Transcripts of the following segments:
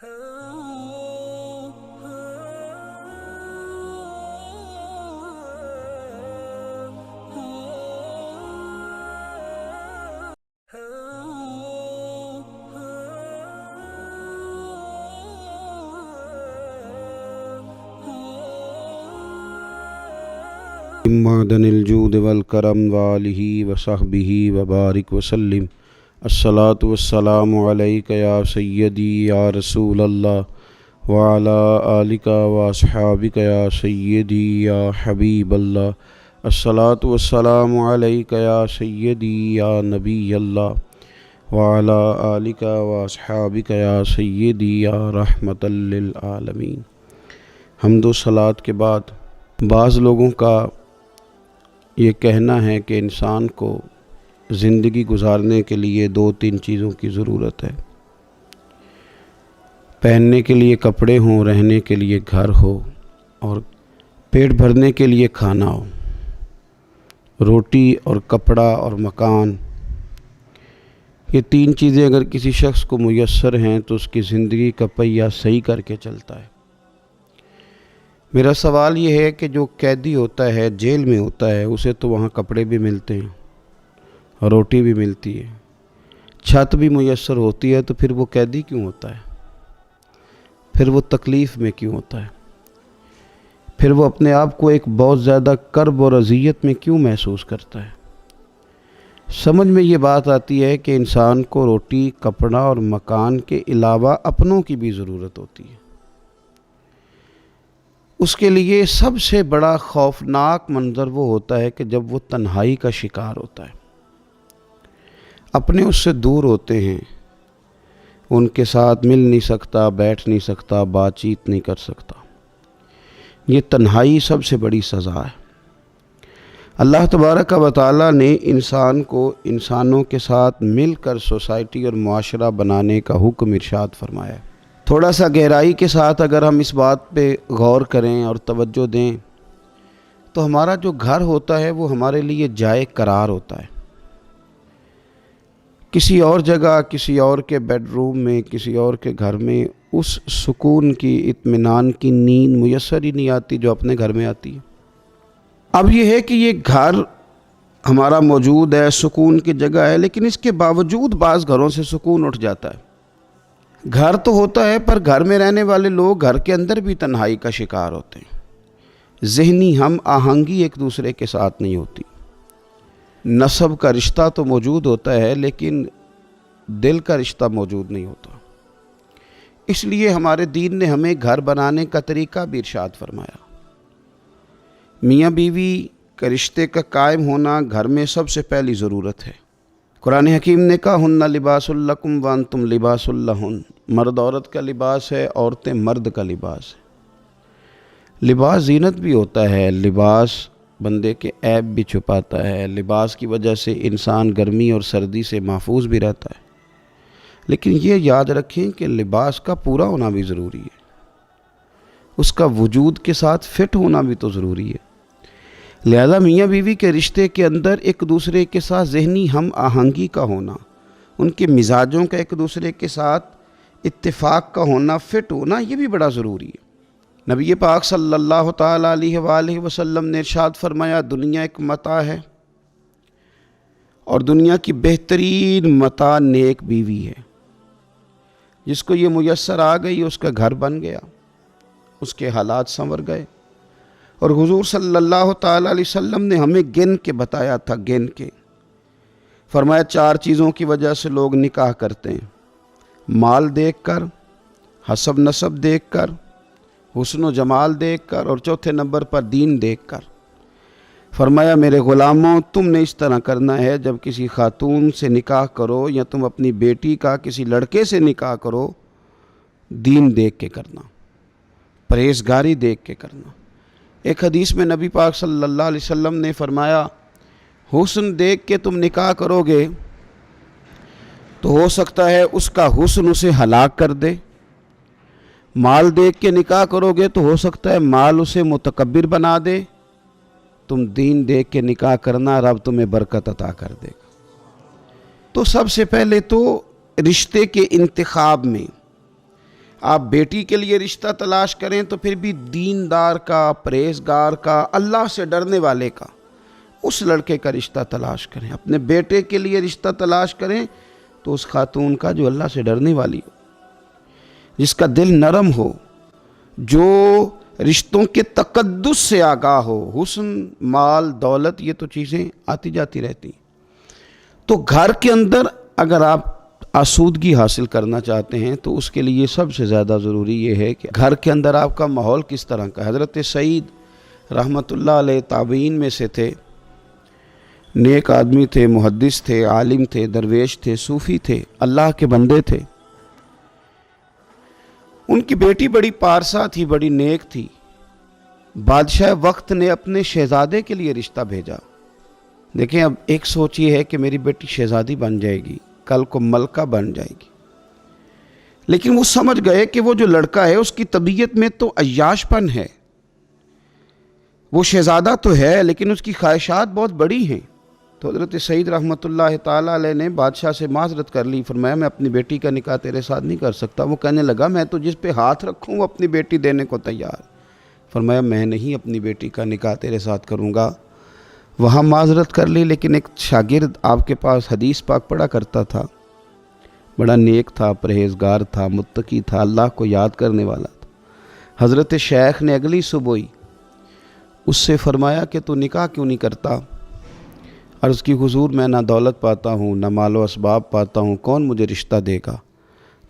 معدن الجود والکرم وآلہ وصحبہ وبارک وسلم۔ الصلاۃ والسلام علیک یا سیدی یا رسول اللہ وعلی آلک واصحابک یا سیدی یا حبیب اللہ۔ الصلاۃ والسلام علیک یا سیدی یا نبی اللہ وعلی آلک واصحابک یا سیدی یا رحمۃ للعالمین۔ حمد و صلوات کے بعد بعض لوگوں کا یہ کہنا ہے کہ انسان کو زندگی گزارنے کے لیے 2-3 چیزوں کی ضرورت ہے۔ پہننے کے لیے کپڑے ہوں، رہنے کے لیے گھر ہو، اور پیٹ بھرنے کے لیے کھانا ہو۔ روٹی اور کپڑا اور مکان، یہ 3 چیزیں اگر کسی شخص کو میسر ہیں تو اس کی زندگی کا پہیہ صحیح کر کے چلتا ہے۔ میرا سوال یہ ہے کہ جو قیدی ہوتا ہے، جیل میں ہوتا ہے، اسے تو وہاں کپڑے بھی ملتے ہیں، روٹی بھی ملتی ہے، چھت بھی میسر ہوتی ہے، تو پھر وہ قیدی کیوں ہوتا ہے؟ پھر وہ تکلیف میں کیوں ہوتا ہے؟ پھر وہ اپنے آپ کو ایک بہت زیادہ کرب اور اذیت میں کیوں محسوس کرتا ہے؟ سمجھ میں یہ بات آتی ہے کہ انسان کو روٹی، کپڑا اور مکان کے علاوہ اپنوں کی بھی ضرورت ہوتی ہے۔ اس کے لیے سب سے بڑا خوفناک منظر وہ ہوتا ہے کہ جب وہ تنہائی کا شکار ہوتا ہے، اپنے اس سے دور ہوتے ہیں، ان کے ساتھ مل نہیں سکتا، بیٹھ نہیں سکتا، بات چیت نہیں کر سکتا۔ یہ تنہائی سب سے بڑی سزا ہے۔ اللہ تبارک و تعالیٰ نے انسان کو انسانوں کے ساتھ مل کر سوسائٹی اور معاشرہ بنانے کا حکم ارشاد فرمایا ہے۔ تھوڑا سا گہرائی کے ساتھ اگر ہم اس بات پہ غور کریں اور توجہ دیں تو ہمارا جو گھر ہوتا ہے وہ ہمارے لیے جائے قرار ہوتا ہے۔ کسی اور جگہ، کسی اور کے بیڈ روم میں، کسی اور کے گھر میں اس سکون کی، اطمینان کی نیند میسر ہی نہیں آتی جو اپنے گھر میں آتی ہے۔ اب یہ ہے کہ یہ گھر ہمارا موجود ہے، سکون کی جگہ ہے، لیکن اس کے باوجود بعض گھروں سے سکون اٹھ جاتا ہے۔ گھر تو ہوتا ہے پر گھر میں رہنے والے لوگ گھر کے اندر بھی تنہائی کا شکار ہوتے ہیں۔ ذہنی ہم آہنگی ایک دوسرے کے ساتھ نہیں ہوتی۔ نسب کا رشتہ تو موجود ہوتا ہے لیکن دل کا رشتہ موجود نہیں ہوتا۔ اس لیے ہمارے دین نے ہمیں گھر بنانے کا طریقہ بھی ارشاد فرمایا۔ میاں بیوی کے رشتے کا قائم ہونا گھر میں سب سے پہلی ضرورت ہے۔ قرآن حکیم نے کہا ہن لباس لکم وانتم لباس لہن، مرد عورت کا لباس ہے، عورتیں مرد کا لباس ہے۔ لباس زینت بھی ہوتا ہے، لباس بندے کے عیب بھی چھپاتا ہے، لباس کی وجہ سے انسان گرمی اور سردی سے محفوظ بھی رہتا ہے، لیکن یہ یاد رکھیں کہ لباس کا پورا ہونا بھی ضروری ہے، اس کا وجود کے ساتھ فٹ ہونا بھی تو ضروری ہے۔ لہذا میاں بیوی کے رشتے کے اندر ایک دوسرے کے ساتھ ذہنی ہم آہنگی کا ہونا، ان کے مزاجوں کا ایک دوسرے کے ساتھ اتفاق کا ہونا، فٹ ہونا، یہ بھی بڑا ضروری ہے۔ نبی پاک صلی اللہ تعالیٰ علیہ وآلہ وسلم نے ارشاد فرمایا دنیا ایک متاع ہے اور دنیا کی بہترین متاع نیک بیوی ہے۔ جس کو یہ میسر آ گئی اس کا گھر بن گیا، اس کے حالات سنور گئے۔ اور حضور صلی اللہ تعالیٰ علیہ وسلم نے ہمیں گن کے بتایا تھا، گن کے فرمایا 4 چیزوں کی وجہ سے لوگ نکاح کرتے ہیں: مال دیکھ کر، حسب نسب دیکھ کر، حسن و جمال دیکھ کر، اور چوتھے نمبر پر دین دیکھ کر۔ فرمایا میرے غلاموں، تم نے اس طرح کرنا ہے جب کسی خاتون سے نکاح کرو یا تم اپنی بیٹی کا کسی لڑکے سے نکاح کرو، دین دیکھ کے کرنا، پرہیزگاری دیکھ کے کرنا۔ ایک حدیث میں نبی پاک صلی اللہ علیہ وسلم نے فرمایا حسن دیکھ کے تم نکاح کرو گے تو ہو سکتا ہے اس کا حسن اسے ہلاک کر دے، مال دیکھ کے نکاح کرو گے تو ہو سکتا ہے مال اسے متکبر بنا دے، تم دین دیکھ کے نکاح کرنا، رب تمہیں برکت عطا کر دے گا۔ تو سب سے پہلے تو رشتے کے انتخاب میں آپ بیٹی کے لیے رشتہ تلاش کریں تو پھر بھی دیندار کا، پرہیزگار کا، اللہ سے ڈرنے والے کا، اس لڑکے کا رشتہ تلاش کریں۔ اپنے بیٹے کے لیے رشتہ تلاش کریں تو اس خاتون کا جو اللہ سے ڈرنے والی ہو، جس کا دل نرم ہو، جو رشتوں کے تقدس سے آگاہ ہو۔ حسن، مال، دولت، یہ تو چیزیں آتی جاتی رہتی ہیں۔ تو گھر کے اندر اگر آپ آسودگی حاصل کرنا چاہتے ہیں تو اس کے لیے سب سے زیادہ ضروری یہ ہے کہ گھر کے اندر آپ کا ماحول کس طرح کا۔ حضرت سعید رحمۃ اللہ علیہ تابعین میں سے تھے، نیک آدمی تھے، محدث تھے، عالم تھے، درویش تھے، صوفی تھے، اللہ کے بندے تھے۔ ان کی بیٹی بڑی پارسا تھی، بڑی نیک تھی۔ بادشاہ وقت نے اپنے شہزادے کے لیے رشتہ بھیجا۔ دیکھیں، اب ایک سوچ یہ ہے کہ میری بیٹی شہزادی بن جائے گی، کل کو ملکہ بن جائے گی، لیکن وہ سمجھ گئے کہ وہ جو لڑکا ہے اس کی طبیعت میں تو عیاش پن ہے۔ وہ شہزادہ تو ہے لیکن اس کی خواہشات بہت بڑی ہیں۔ تو حضرت سعید رحمۃ اللہ تعالیٰ علیہ نے بادشاہ سے معذرت کر لی، فرمایا میں اپنی بیٹی کا نکاح تیرے ساتھ نہیں کر سکتا۔ وہ کہنے لگا میں تو جس پہ ہاتھ رکھوں وہ اپنی بیٹی دینے کو تیار۔ فرمایا میں نہیں اپنی بیٹی کا نکاح تیرے ساتھ کروں گا۔ وہاں معذرت کر لی، لیکن ایک شاگرد آپ کے پاس حدیث پاک پڑھا کرتا تھا، بڑا نیک تھا، پرہیزگار تھا، متقی تھا، اللہ کو یاد کرنے والا تھا۔ حضرت شیخ نے اگلی صبح ہی اس سے فرمایا کہ تو نکاح کیوں نہیں کرتا؟ عرض کی حضور میں نہ دولت پاتا ہوں، نہ مال و اسباب پاتا ہوں، کون مجھے رشتہ دے گا؟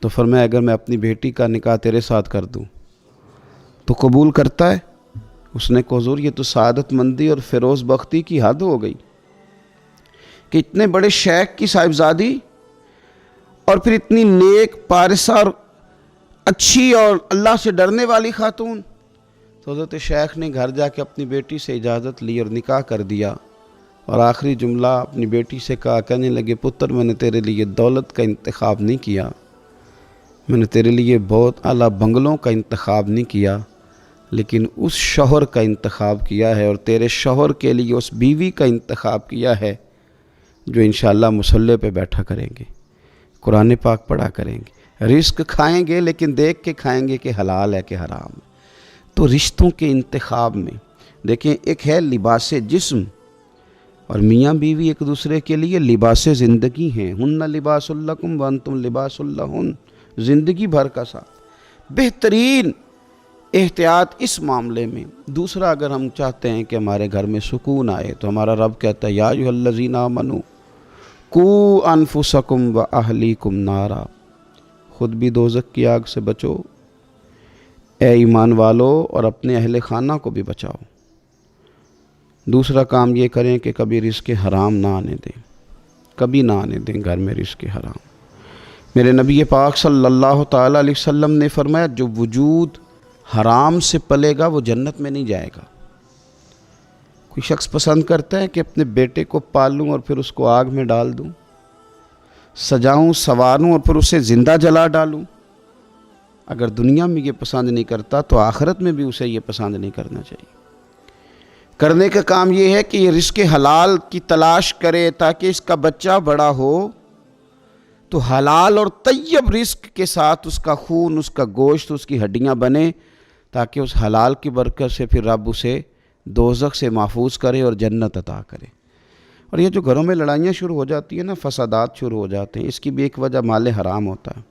تو فرمایا اگر میں اپنی بیٹی کا نکاح تیرے ساتھ کر دوں تو قبول کرتا ہے؟ اس نے کہا حضور یہ تو سعادت مندی اور فیروز بختی کی حد ہو گئی کہ اتنے بڑے شیخ کی صاحبزادی اور پھر اتنی نیک، پارسا اور اچھی اور اللہ سے ڈرنے والی خاتون۔ تو حضرت شیخ نے گھر جا کے اپنی بیٹی سے اجازت لی اور نکاح کر دیا، اور آخری جملہ اپنی بیٹی سے کہا، کہنے لگے پتر میں نے تیرے لیے دولت کا انتخاب نہیں کیا، میں نے تیرے لیے بہت اعلیٰ بنگلوں کا انتخاب نہیں کیا، لیکن اس شوہر کا انتخاب کیا ہے، اور تیرے شوہر کے لیے اس بیوی کا انتخاب کیا ہے جو انشاءاللہ مصلی پہ بیٹھا کریں گے، قرآن پاک پڑھا کریں گے، رزق کھائیں گے لیکن دیکھ کے کھائیں گے کہ حلال ہے کہ حرام ہے۔ تو رشتوں کے انتخاب میں دیکھیں، ایک ہے لباس جسم، اور میاں بیوی ایک دوسرے کے لیے لباس زندگی ہیں۔ ہن لباس لکم وانتم لباس لہن، زندگی بھر کا ساتھ۔ بہترین احتیاط اس معاملے میں۔ دوسرا، اگر ہم چاہتے ہیں کہ ہمارے گھر میں سکون آئے تو ہمارا رب کہتا ہے یا ایھا الذین آمنوا قوا انفسکم واہلیکم نارا، خود بھی دوزخ کی آگ سے بچو، اے ایمان والو، اور اپنے اہل خانہ کو بھی بچاؤ۔ دوسرا کام یہ کریں کہ کبھی رزق حرام نہ آنے دیں، کبھی نہ آنے دیں گھر میں رزق حرام۔ میرے نبی پاک صلی اللہ تعالیٰ علیہ وسلم نے فرمایا جو وجود حرام سے پلے گا وہ جنت میں نہیں جائے گا۔ کوئی شخص پسند کرتا ہے کہ اپنے بیٹے کو پالوں اور پھر اس کو آگ میں ڈال دوں، سجاؤں، سنواروں اور پھر اسے زندہ جلا ڈالوں؟ اگر دنیا میں یہ پسند نہیں کرتا تو آخرت میں بھی اسے یہ پسند نہیں کرنا چاہیے۔ کرنے کا کام یہ ہے کہ یہ رزق حلال کی تلاش کرے تاکہ اس کا بچہ بڑا ہو تو حلال اور طیب رزق کے ساتھ اس کا خون، اس کا گوشت، اس کی ہڈیاں بنے، تاکہ اس حلال کی برکت سے پھر رب اسے دوزخ سے محفوظ کرے اور جنت عطا کرے۔ اور یہ جو گھروں میں لڑائیاں شروع ہو جاتی ہیں نا، فسادات شروع ہو جاتے ہیں، اس کی بھی ایک وجہ مال حرام ہوتا ہے۔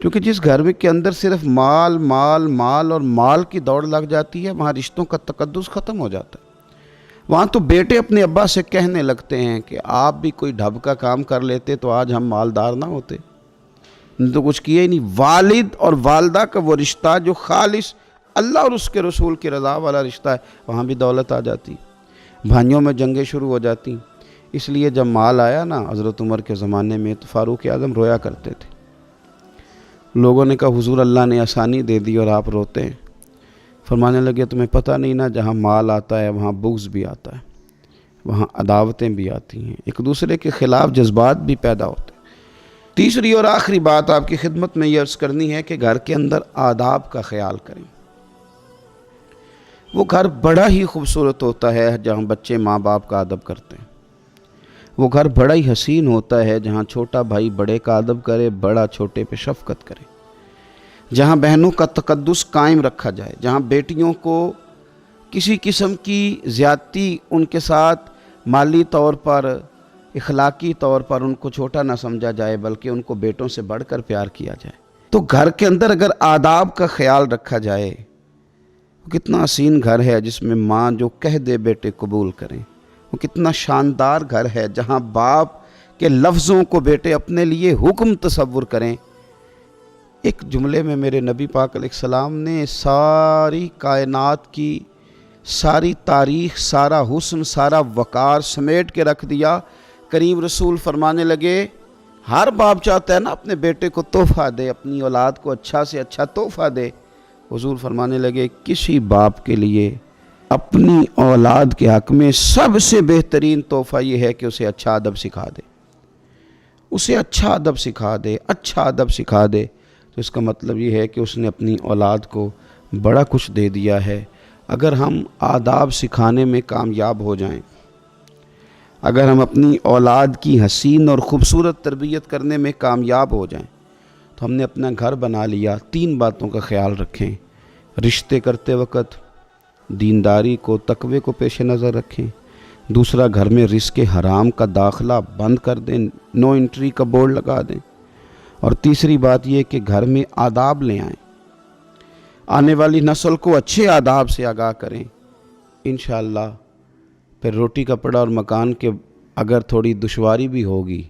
کیونکہ جس گھر میں کے اندر صرف مال مال مال اور مال کی دوڑ لگ جاتی ہے، وہاں رشتوں کا تقدس ختم ہو جاتا ہے۔ وہاں تو بیٹے اپنے ابا سے کہنے لگتے ہیں کہ آپ بھی کوئی ڈھب کا کام کر لیتے تو آج ہم مالدار نہ ہوتے، تو کچھ کیا ہی نہیں۔ والد اور والدہ کا وہ رشتہ جو خالص اللہ اور اس کے رسول کی رضا والا رشتہ ہے، وہاں بھی دولت آ جاتی، بھائیوں میں جنگیں شروع ہو جاتی۔ اس لیے جب مال آیا نا حضرت عمر کے زمانے میں تو فاروق اعظم رویا کرتے تھے۔ لوگوں نے کہا حضور اللہ نے آسانی دے دی اور آپ روتے ہیں۔ فرمانے لگے تمہیں پتہ نہیں نا، جہاں مال آتا ہے وہاں بغض بھی آتا ہے، وہاں عداوتیں بھی آتی ہیں، ایک دوسرے کے خلاف جذبات بھی پیدا ہوتے ہیں۔ تیسری اور آخری بات آپ کی خدمت میں یہ عرض کرنی ہے کہ گھر کے اندر آداب کا خیال کریں۔ وہ گھر بڑا ہی خوبصورت ہوتا ہے جہاں بچے ماں باپ کا ادب کرتے ہیں، وہ گھر بڑا ہی حسین ہوتا ہے جہاں چھوٹا بھائی بڑے کا ادب کرے، بڑا چھوٹے پہ شفقت کرے۔ جہاں بہنوں کا تقدس قائم رکھا جائے، جہاں بیٹیوں کو کسی قسم کی زیادتی ان کے ساتھ مالی طور پر، اخلاقی طور پر ان کو چھوٹا نہ سمجھا جائے، بلکہ ان کو بیٹوں سے بڑھ کر پیار کیا جائے۔ تو گھر کے اندر اگر آداب کا خیال رکھا جائے، کتنا حسین گھر ہے جس میں ماں جو کہہ دے بیٹے قبول کریں، وہ کتنا شاندار گھر ہے جہاں باپ کے لفظوں کو بیٹے اپنے لیے حکم تصور کریں۔ ایک جملے میں میرے نبی پاک علیہ السلام نے ساری کائنات کی ساری تاریخ، سارا حسن، سارا وقار سمیٹ کے رکھ دیا۔ کریم رسول فرمانے لگے، ہر باپ چاہتا ہے نا اپنے بیٹے کو تحفہ دے، اپنی اولاد کو اچھا سے اچھا تحفہ دے۔ حضور فرمانے لگے، کسی باپ کے لیے اپنی اولاد کے حق میں سب سے بہترین تحفہ یہ ہے کہ اسے اچھا ادب سکھا دے، اسے اچھا ادب سکھا دے، اچھا ادب سکھا دے۔ تو اس کا مطلب یہ ہے کہ اس نے اپنی اولاد کو بڑا کچھ دے دیا ہے۔ اگر ہم آداب سکھانے میں کامیاب ہو جائیں، اگر ہم اپنی اولاد کی حسین اور خوبصورت تربیت کرنے میں کامیاب ہو جائیں، تو ہم نے اپنا گھر بنا لیا۔ 3 باتوں کا خیال رکھیں، رشتے کرتے وقت دینداری کو، تقوی کو پیش نظر رکھیں۔ دوسرا، گھر میں رزق حرام کا داخلہ بند کر دیں، نو انٹری کا بورڈ لگا دیں۔ اور تیسری بات یہ کہ گھر میں آداب لے آئیں، آنے والی نسل کو اچھے آداب سے آگاہ کریں۔ انشاءاللہ پھر روٹی کپڑا اور مکان کے اگر تھوڑی دشواری بھی ہوگی